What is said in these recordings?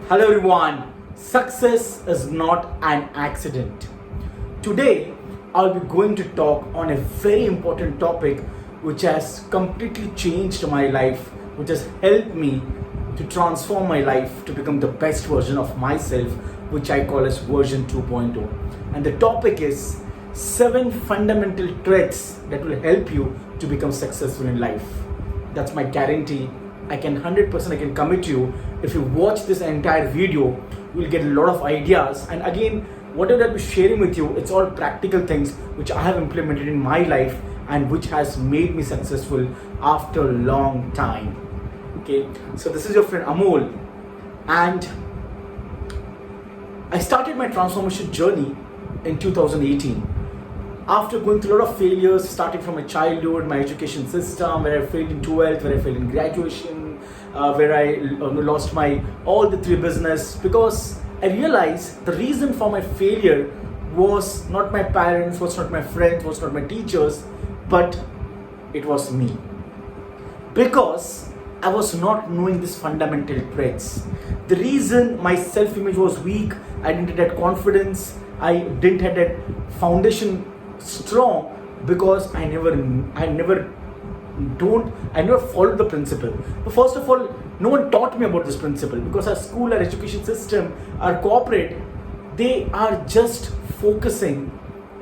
Hello everyone, success is not an accident. Today I'll be going to talk on a very important topic which has completely changed my life, which has helped me to transform my life to become the best version of myself, which I call as version 2.0. And the topic is 7 fundamental traits that will help you to become successful in life. That's my guarantee. I can 100% I can commit to you. If you watch this entire video, you will get a lot of ideas. And again, whatever I'll be sharing with you, it's all practical things which I have implemented in my life and which has made me successful after a long time. Okay, so this is your friend Amol, and I started my transformation journey in 2018. After going through a lot of failures, starting from my childhood, my education system, where I failed in 12th, where I failed in graduation, where I lost my all the 3 business, because I realized the reason for my failure was not my parents, was not my friends, was not my teachers, but it was me. Because I was not knowing these fundamental traits. The reason my self-image was weak, I didn't have that confidence, I didn't have that foundation strong, because I never followed the principle. But first of all, no one taught me about this principle, because our school, our education system, our corporate, they are just focusing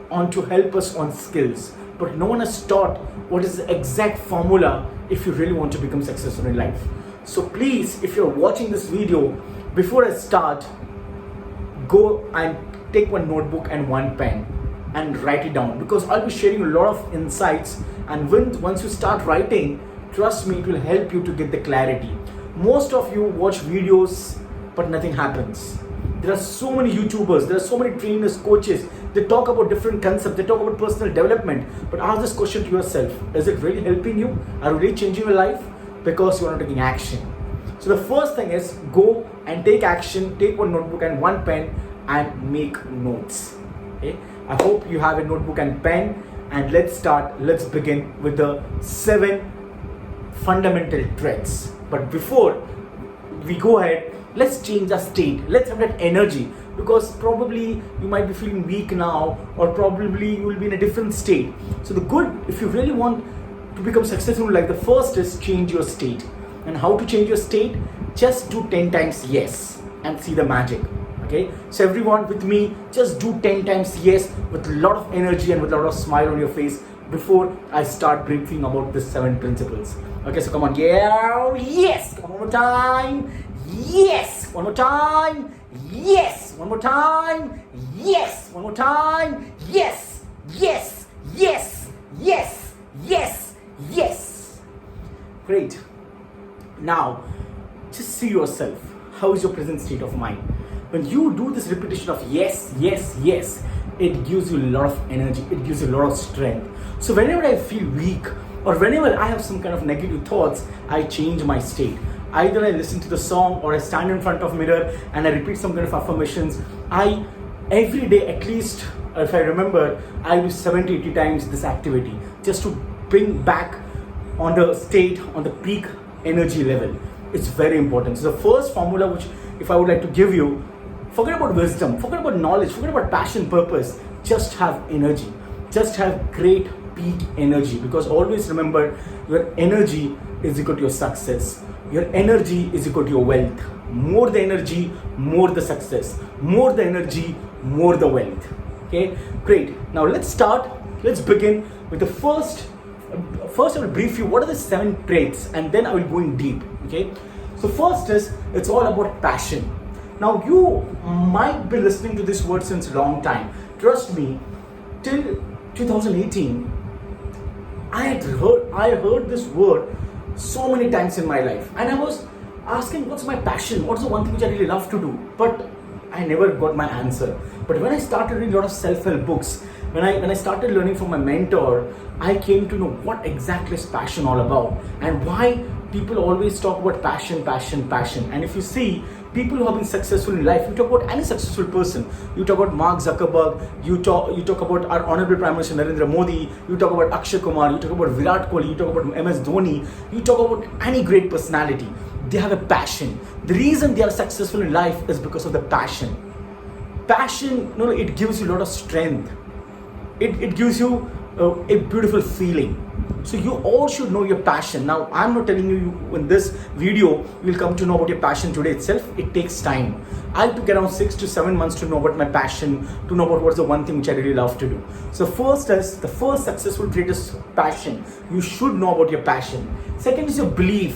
on to help us on skills, but no one has taught what is the exact formula if you really want to become successful in life. So please, if you're watching this video, before I start, go and take one notebook and one pen and write it down, because I'll be sharing a lot of insights, and once you start writing, trust me, it will help you to get the clarity. Most of you watch videos but nothing happens. There are so many YouTubers, there are so many trainers, coaches, they talk about different concepts, they talk about personal development, but ask this question to yourself: is it really helping you? Are you really changing your life? Because you are not taking action. So the first thing is, go and take action, take one notebook and one pen and make notes. Okay? I hope you have a notebook and pen, and let's begin with the 7 fundamental traits. But before we go ahead, let's change our state. Let's have that energy, because probably you might be feeling weak now, or probably you will be in a different state. So if you really want to become successful in life, the first is change your state. And how to change your state? Just do 10 times yes and see the magic. Okay, so everyone with me, just do 10 times yes with a lot of energy and with a lot of smile on your face before I start briefing about the 7 principles. Okay, so come on, yeah, yes, one more time, yes, one more time, yes, one more time, yes, one more time, yes, yes, yes, yes, yes, yes. Great. Now, just see yourself. How is your present state of mind? When you do this repetition of yes, yes, yes, it gives you a lot of energy, it gives you a lot of strength. So whenever I feel weak, or whenever I have some kind of negative thoughts, I change my state. Either I listen to the song, or I stand in front of a mirror and I repeat some kind of affirmations. Every day at least, if I remember, I do 70-80 times this activity, just to bring back on the state, on the peak energy level. It's very important. So the first formula which if I would like to give you, forget about wisdom, forget about knowledge, forget about passion, purpose, just have energy. Just have great peak energy, because always remember, your energy is equal to your success. Your energy is equal to your wealth. More the energy, more the success. More the energy, more the wealth. Okay, great. Now let's start. Let's begin with the first. First I will brief you what are the 7 traits, and then I will go in deep. Okay, so first is, it's all about passion. Now you might be listening to this word since a long time. Trust me, till 2018, I heard this word so many times in my life, and I was asking, what's my passion? What's the one thing which I really love to do? But I never got my answer. But when I started reading a lot of self-help books, when I started learning from my mentor, I came to know what exactly is passion all about, and why people always talk about passion, passion, passion. And if you see, people who have been successful in life, you talk about any successful person, you talk about Mark Zuckerberg, you talk about our Honorable Prime Minister Narendra Modi, you talk about Akshay Kumar, you talk about Virat Kohli, you talk about MS Dhoni, you talk about any great personality. they have a passion. The reason they are successful in life is because of the passion. Passion, it gives you a lot of strength. It gives you a beautiful feeling. So you all should know your passion. Now, I'm not telling you in this video you'll come to know about your passion today itself. It takes time. I took around 6 to 7 months to know about my passion, to know about what's the one thing which I really love to do. So the first successful trait is passion. You should know about your passion. Second is your belief.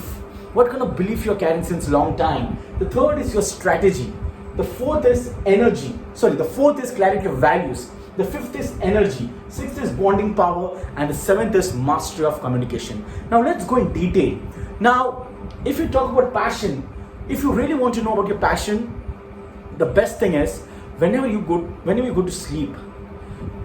What kind of belief you're carrying since long time. The third is your strategy. The fourth is energy. The fourth is clarity of values. The fifth is energy. Sixth is bonding power. And the seventh is mastery of communication. Now let's go in detail. Now, if you talk about passion, if you really want to know about your passion, the best thing is whenever you go to sleep,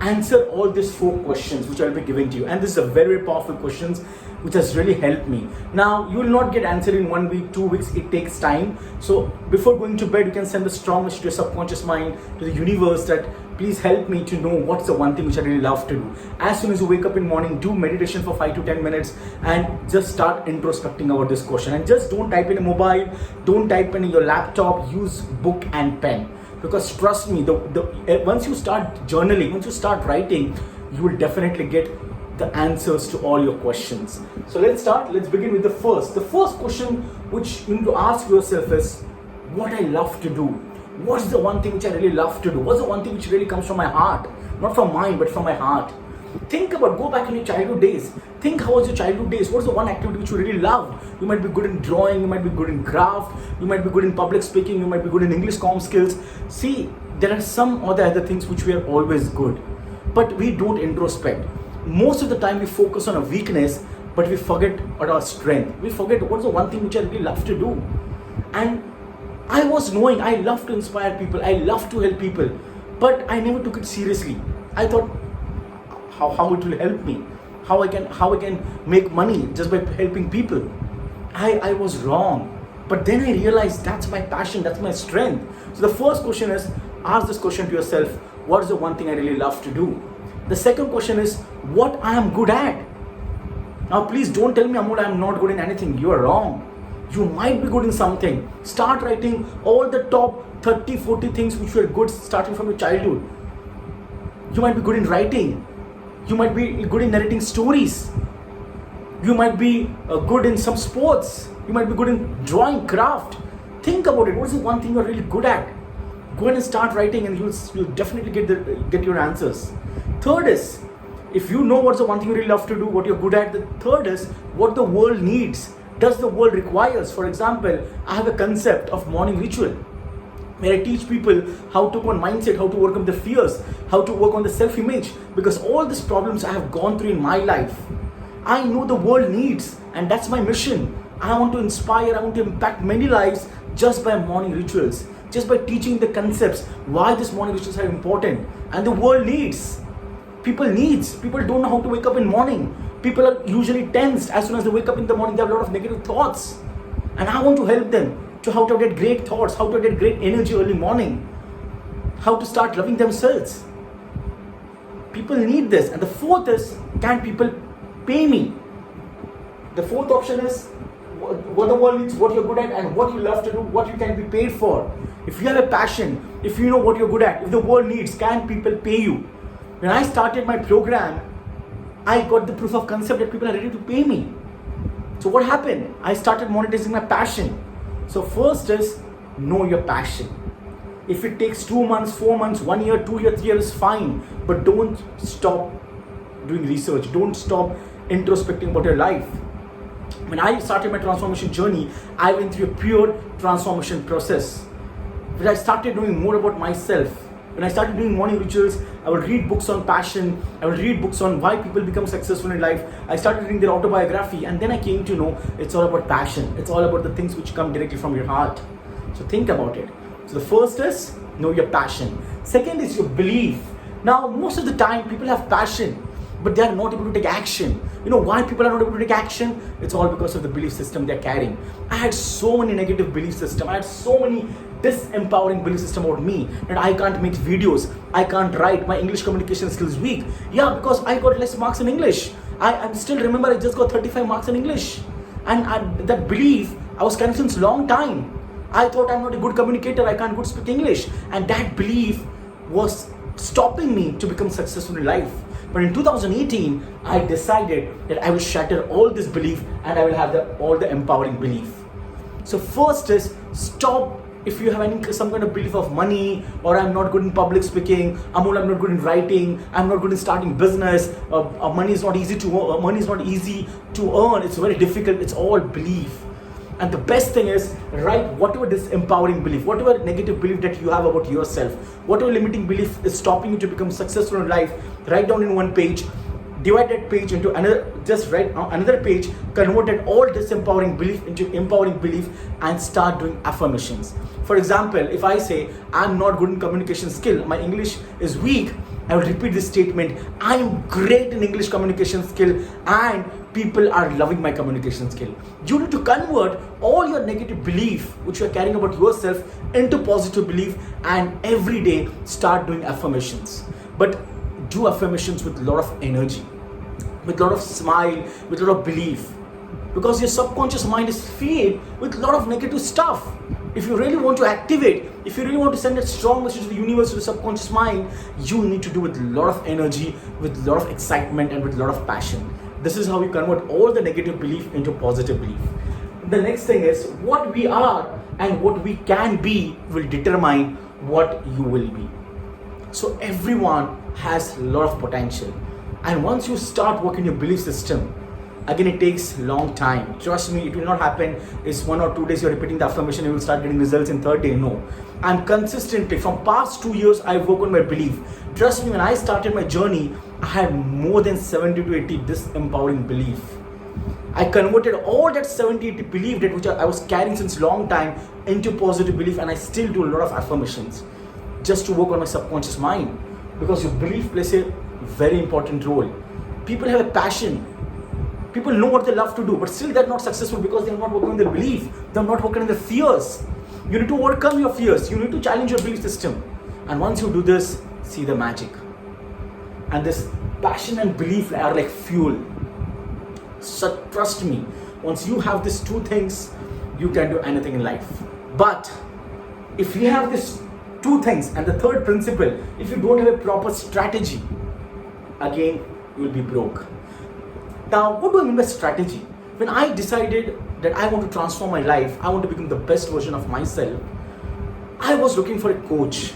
answer all these 4 questions which I will be giving to you. And this is a very, very powerful questions which has really helped me. Now, you will not get answered in 1 week, 2 weeks. It takes time. So before going to bed, you can send a strong message to your subconscious mind, to the universe, that please help me to know what's the one thing which I really love to do. As soon as you wake up in the morning, do meditation for 5 to 10 minutes and just start introspecting about this question. And just don't type in a mobile, don't type in your laptop, use book and pen. Because trust me, once you start journaling, once you start writing, you will definitely get the answers to all your questions. So let's start. Let's begin with the first. The first question which you need to ask yourself is, what I love to do. What's the one thing which I really love to do? What's the one thing which really comes from my heart? Not from mine, but from my heart. Think about, go back in your childhood days. Think how was your childhood days? What's the one activity which you really loved? You might be good in drawing, you might be good in craft, you might be good in public speaking, you might be good in English comm skills. See, there are some other things which we are always good, but we don't introspect. Most of the time we focus on a weakness, but we forget about our strength. We forget what's the one thing which I really love to do. And I was knowing I love to inspire people, I love to help people, but I never took it seriously. I thought, how it will help me, how I can make money just by helping people. I was wrong. But then I realized that's my passion, that's my strength. So the first question is, ask this question to yourself, what is the one thing I really love to do? The second question is, what I am good at. Now please don't tell me, Amol, I am not good in anything. You are wrong. You might be good in something. Start writing all the top 30, 40 things which were good starting from your childhood. You might be good in writing. You might be good in narrating stories. You might be good in some sports. You might be good in drawing, craft. Think about it. What is the one thing you're really good at? Go ahead and start writing and you'll definitely get your answers. Third is, if you know what's the one thing you really love to do, what you're good at, the third is what the world needs. Does the world requires? For example, I have a concept of morning ritual where I teach people how to work on mindset, how to work on the fears, how to work on the self-image, because all these problems I have gone through in my life, I know the world needs, and that's my mission. I want to inspire, I want to impact many lives just by morning rituals, just by teaching the concepts, why these morning rituals are important, and the world needs. People don't know how to wake up in the morning. People are usually tensed. As soon as they wake up in the morning, they have a lot of negative thoughts. And I want to help them to how to get great thoughts, how to get great energy early morning, how to start loving themselves. People need this. And the fourth is, can people pay me? The fourth option is what the world needs, what you're good at, and what you love to do, what you can be paid for. If you have a passion, if you know what you're good at, if the world needs, can people pay you? When I started my program, I got the proof of concept that people are ready to pay me. So what happened? I started monetizing my passion. So first is, know your passion. If it takes 2 months, 4 months, 1 year, 2 years, 3 years, fine. But don't stop doing research. Don't stop introspecting about your life. When I started my transformation journey, I went through a pure transformation process. When I started knowing more about myself, when I started doing morning rituals, I would read books on passion, I would read books on why people become successful in life. I started reading their autobiography, and then I came to know it's all about passion. It's all about the things which come directly from your heart. So think about it. So the first is, know your passion. Second is your belief. Now, most of the time, people have passion, but they are not able to take action. You know why people are not able to take action? It's all because of the belief system they're carrying. I had so many negative belief systems. I had so many disempowering belief system about me that I can't make videos, I can't write, my English communication skills weak. Yeah, because I got less marks in English. I still remember I just got 35 marks in English. And that belief I was carrying since long time. I thought I'm not a good communicator, I can't good speak English. And that belief was stopping me to become successful in life. But in 2018, I decided that I will shatter all this belief and I will have all the empowering belief. So first is stop. If you have some kind of belief of money, or I'm not good in public speaking, AMOL, I'm not good in writing, I'm not good in starting business, money is not easy to earn, it's very difficult, it's all belief. And the best thing is, write whatever disempowering belief, whatever negative belief that you have about yourself, whatever limiting belief is stopping you to become successful in life, write down in one page, divide that page into another, just write another page, convert that all disempowering belief into empowering belief, and start doing affirmations. For example, if I say, I'm not good in communication skill, my English is weak, I will repeat this statement, I am great in English communication skill and people are loving my communication skill. You need to convert all your negative belief which you are carrying about yourself into positive belief, and every day start doing affirmations. But do affirmations with a lot of energy, with a lot of smile, with a lot of belief, because your subconscious mind is filled with a lot of negative stuff. If you really want to activate, if you really want to send a strong message to the universe, to the subconscious mind, you need to do with a lot of energy, with a lot of excitement, and with a lot of passion. This is how you convert all the negative belief into positive belief. The next thing is, what we are and what we can be will determine what you will be. So everyone has a lot of potential. And once you start working your belief system, again, it takes long time. Trust me, it will not happen. It's 1 or 2 days you're repeating the affirmation, you will start getting results in third day. No. I'm consistently, from past 2 years, I work on my belief. Trust me, when I started my journey, I had more than 70 to 80 disempowering belief. I converted all that 70-80 belief that which I was carrying since long time into positive belief, and I still do a lot of affirmations just to work on my subconscious mind, because your belief plays a very important role. People have a passion. People know what they love to do, but still they're not successful because they're not working on their belief. They're not working on their fears. You need to overcome your fears. You need to challenge your belief system. And once you do this, see the magic. And this passion and belief are like fuel. So trust me, once you have these two things, you can do anything in life. But if you have these two things and the third principle, if you don't have a proper strategy, again, you will be broke. Now, what do I mean by strategy? When I decided that I want to transform my life, I want to become the best version of myself, I was looking for a coach.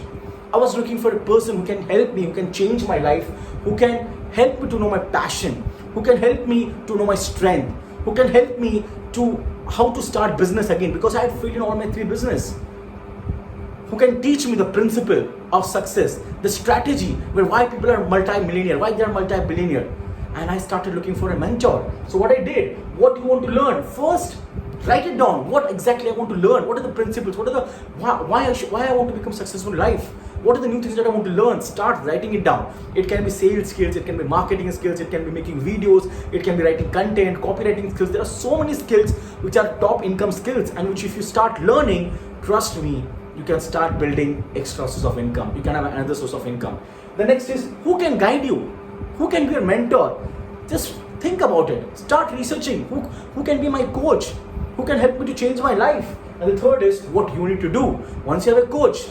I was looking for a person who can help me, who can change my life, who can help me to know my passion, who can help me to know my strength, who can help me to how to start business again, because I had failed in all my 3 business. Who can teach me the principle of success, the strategy why people are multi-millionaire, why they are multi-billionaire. And I started looking for a mentor. So what I did, what do you want to learn? First, write it down. What exactly I want to learn? What are the principles? What are the why I want to become successful in life? What are the new things that I want to learn? Start writing it down. It can be sales skills, it can be marketing skills, it can be making videos, it can be writing content, copywriting skills. There are so many skills which are top income skills, and which if you start learning, trust me, you can start building extra source of income. You can have another source of income. The next is, who can guide you? Who can be your mentor? Just think about it. Start researching. Who can be my coach? Who can help me to change my life? And the third is what you need to do. Once you have a coach,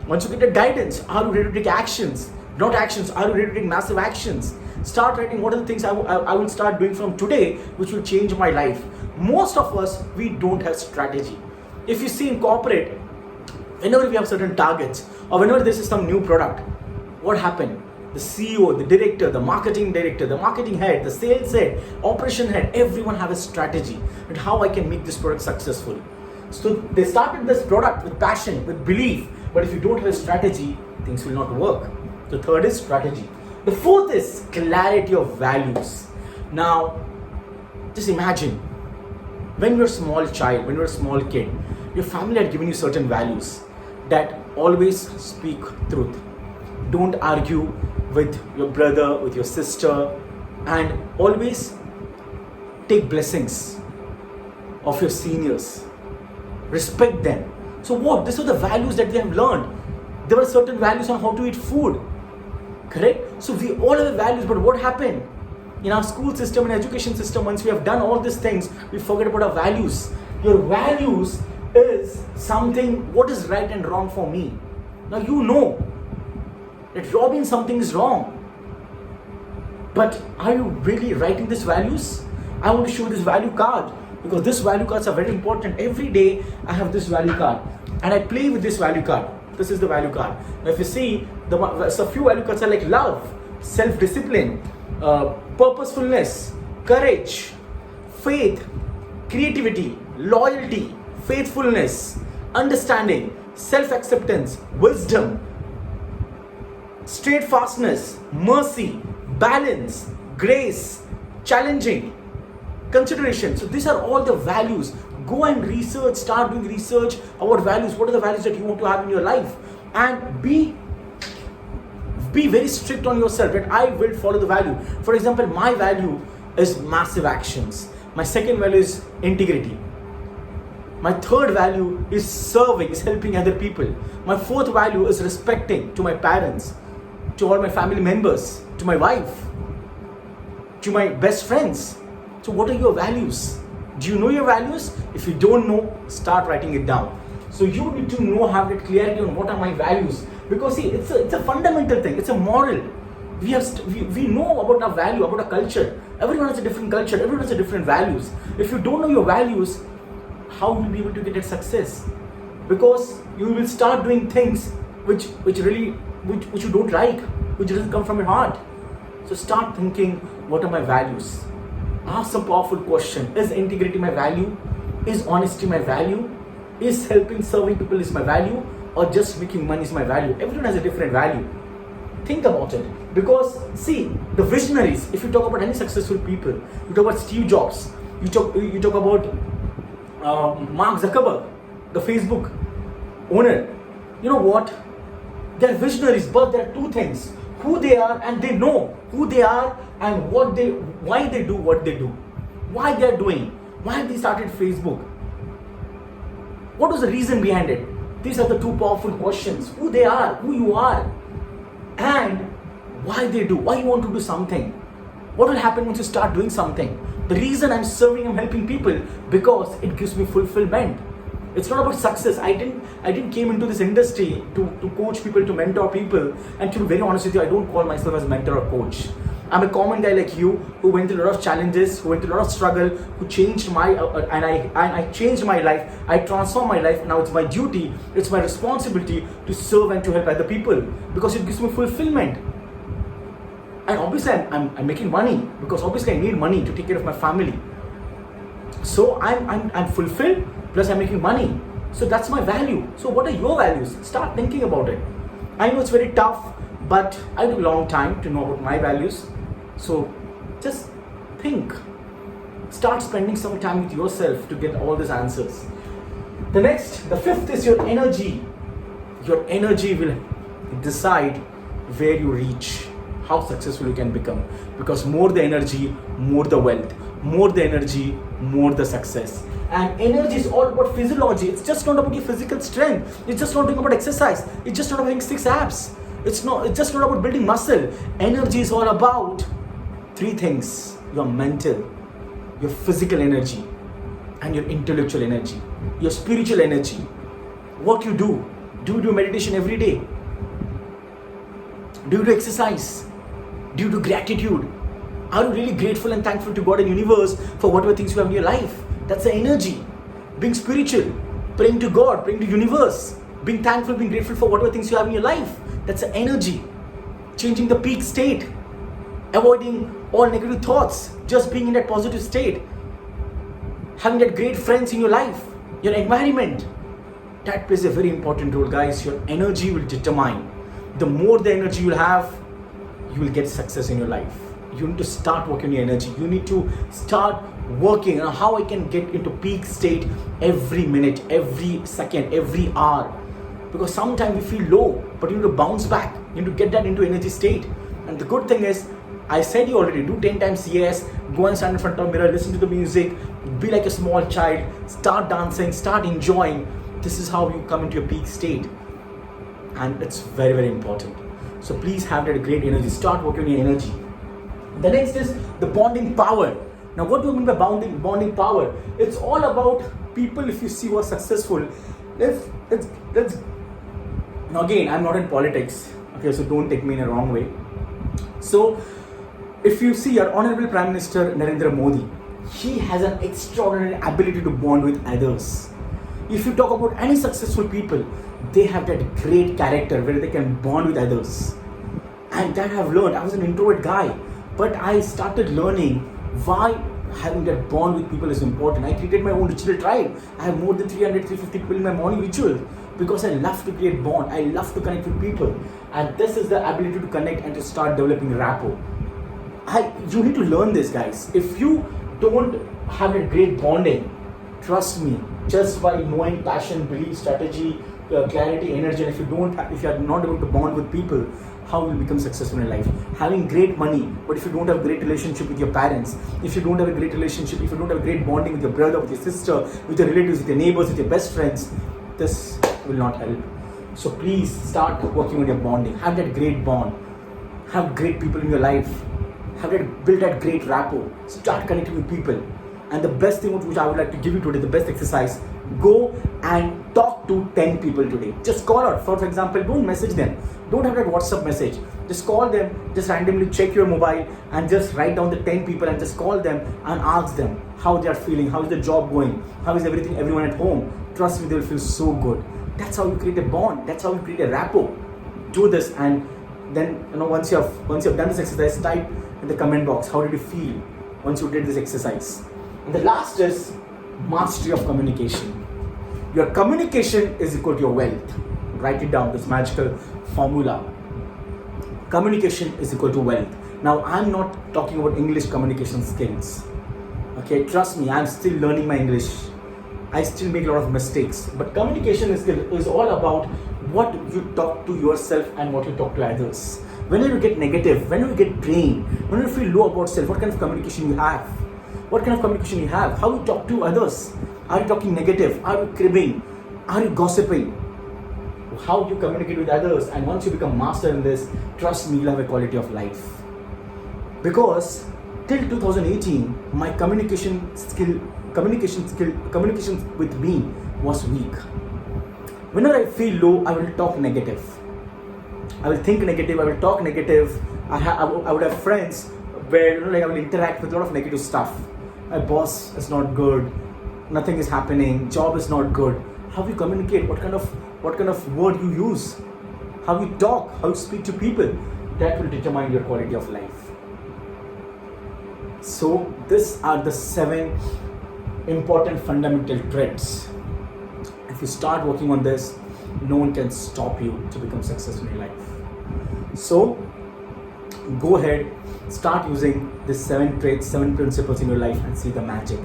once you get a guidance, are you ready to take actions? Not actions, are you ready to take massive actions? Start writing what are the things I will start doing from today which will change my life. Most of us, we don't have strategy. If you see in corporate, whenever we have certain targets or whenever this is some new product, what happened? The CEO, the director, the marketing head, the sales head, operation head, everyone have a strategy and how I can make this product successful. So they started this product with passion, with belief, but if you don't have a strategy, things will not work. The third is strategy. The fourth is clarity of values. Now, just imagine, when you're a small child, when you're a small kid, your family had given you certain values that always speak truth. Don't argue with your brother, with your sister, and always take blessings of your seniors. Respect them. So what? These are the values that they have learned. There were certain values on how to eat food. Correct? So we all have values, but what happened? In our school system and education system, once we have done all these things, we forget about our values. Your values is something, what is right and wrong for me. Now you know that robbing something is wrong. But are you really writing these values? I want to show this value card because these value cards are very important. Every day I have this value card and I play with this value card. This is the value card. Now if you see, so few value cards are like love, self-discipline, purposefulness, courage, faith, creativity, loyalty, faithfulness, understanding, self-acceptance, wisdom, steadfastness, mercy, balance, grace, challenging, consideration. So these are all the values. Go and research, start doing research about values. What are the values that you want to have in your life? And be very strict on yourself that I will follow the value. For example, my value is massive actions. My second value is integrity. My third value is serving, is helping other people. My fourth value is respecting to my parents, to all my family members, to my wife, to my best friends. So what are your values? Do you know your values? If you don't know, start writing it down. So you need to know, have that clarity on what are my values. Because see, it's a fundamental thing. It's a moral. We know about our value, about our culture. Everyone has a different culture. Everyone has a different values. If you don't know your values, how will you be able to get that success? Because you will start doing things which you don't like, which doesn't come from your heart. So start thinking, what are my values? Ask some powerful question. Is integrity my value? Is honesty my value? Is helping, serving people is my value? Or just making money is my value? Everyone has a different value. Think about it. Because see, the visionaries, if you talk about any successful people, you talk about Steve Jobs, you talk about Mark Zuckerberg, the Facebook owner. You know what? They're visionaries, but there are two things. Who they are, and they know who they are and why they do what they do. Why they're doing. Why they started Facebook. What was the reason behind it? These are the two powerful questions. Who they are, who you are, and why they do. Why you want to do something. What will happen once you start doing something? The reason I'm serving and helping people, because it gives me fulfillment. It's not about success. I didn't came into this industry to coach people, to mentor people. And to be very honest with you, I don't call myself as a mentor or coach. I'm a common guy like you who went through a lot of challenges, who went through a lot of struggle, who changed I changed my life. I transformed my life. Now it's my duty, it's my responsibility to serve and to help other people because it gives me fulfillment. And obviously I'm making money because obviously I need money to take care of my family. So I'm fulfilled, plus I'm making money. So that's my value. So what are your values? Start thinking about it. I know it's very tough, but I took a long time to know about my values. So just think. Start spending some time with yourself to get all these answers. The fifth is your energy. Your energy will decide where you reach, how successful you can become. Because more the energy, more the wealth. More the energy, more the success. And energy is all about physiology. It's just not about your physical strength. It's just not about exercise. It's just not about having 6 abs. It's just not about building muscle. Energy is all about 3 things. Your mental, your physical energy, and your intellectual energy. Your spiritual energy. What you do. Do you do meditation every day? Do you do exercise? Do you do gratitude? Are you really grateful and thankful to God and universe for whatever things you have in your life? That's the energy. Being spiritual, praying to God, praying to universe, being thankful, being grateful for whatever things you have in your life. That's the energy. Changing the peak state, avoiding all negative thoughts, just being in that positive state, having that great friends in your life, your environment. That plays a very important role, guys. Your energy will determine. The more the energy you have, you will get success in your life. You need to start working on your energy. You need to start working on how I can get into peak state every minute, every second, every hour. Because sometimes we feel low, but you need to bounce back. You need to get that into energy state. And the good thing is, I said you already, do 10 times yes, go and stand in front of the mirror, listen to the music, be like a small child, start dancing, start enjoying. This is how you come into your peak state. And it's very, very important. So please have that great energy. Start working on your energy. The next is the bonding power. Now what do you mean by bonding power? It's all about people, if you see who are successful, let's now again, I'm not in politics, okay, so don't take me in a wrong way. So if you see our Honorable Prime Minister Narendra Modi, he has an extraordinary ability to bond with others. If you talk about any successful people, they have that great character where they can bond with others. And that I've learned. I was an introvert guy, but I started learning why having that bond with people is important. I created my own digital tribe. I have more than 350 people in my morning ritual because I love to create bond. I love to connect with people. And this is the ability to connect and to start developing rapport. You need to learn this, guys. If you don't have a great bonding, trust me, just by knowing passion, belief, strategy, clarity, energy, and if you are not able to bond with people, how will you become successful in life? Having great money, but if you don't have a great relationship with your parents, if you don't have a great relationship, if you don't have a great bonding with your brother, with your sister, with your relatives, with your neighbors, with your best friends, this will not help. So please start working on your bonding. Have that great bond. Have great people in your life. Build that great rapport. Start connecting with people. And the best thing which I would like to give you today, the best exercise, go and talk to 10 people today. Just call out. For example, don't message them. Don't have that WhatsApp message. Just call them, just randomly check your mobile and just write down the 10 people and just call them and ask them how they are feeling, how is the job going, how is everyone at home. Trust me, they will feel so good. That's how you create a bond. That's how you create a rapport. Do this, and then once you have done this exercise, type in the comment box how did you feel once you did this exercise. And the last is mastery of communication. Your communication is equal to your wealth. Write it down, this magical formula. Communication is equal to wealth. Now, I'm not talking about English communication skills. Okay, trust me, I'm still learning my English. I still make a lot of mistakes. But communication is all about what you talk to yourself and what you talk to others. Whenever you get negative, whenever you get drained, whenever you feel low about self, what kind of communication you have? What kind of communication you have? How you talk to others? Are you talking negative? Are you cribbing? Are you gossiping? How you communicate with others, and once you become master in this, trust me, you'll have a quality of life. Because till 2018, my communication with me was weak. Whenever I feel low, I will talk negative. I will think negative. I will talk negative. I would have friends where I will interact with a lot of negative stuff. My boss is not good. Nothing is happening. Job is not good. How you communicate? What kind of word you use? How you talk? How you speak to people? That will determine your quality of life. So these are the 7 important fundamental traits. If you start working on this, no one can stop you to become successful in life. So go ahead, start using these 7 traits, 7 principles in your life and see the magic.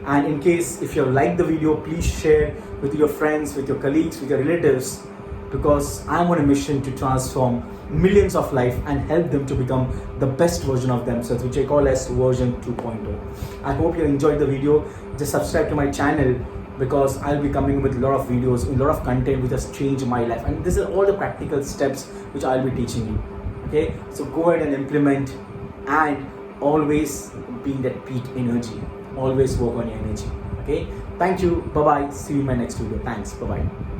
And in case if you have liked the video, please share with your friends, with your colleagues, with your relatives, because I'm on a mission to transform millions of lives and help them to become the best version of themselves, which I call as version 2.0. I hope you enjoyed the video. Just subscribe to my channel, because I'll be coming with a lot of videos, a lot of content which has changed my life, and this is all the practical steps which I'll be teaching you. Okay, so go ahead and implement, and always be in that peak energy. Always work on your energy. Okay, thank you. Bye bye. See you in my next video. Thanks. Bye bye.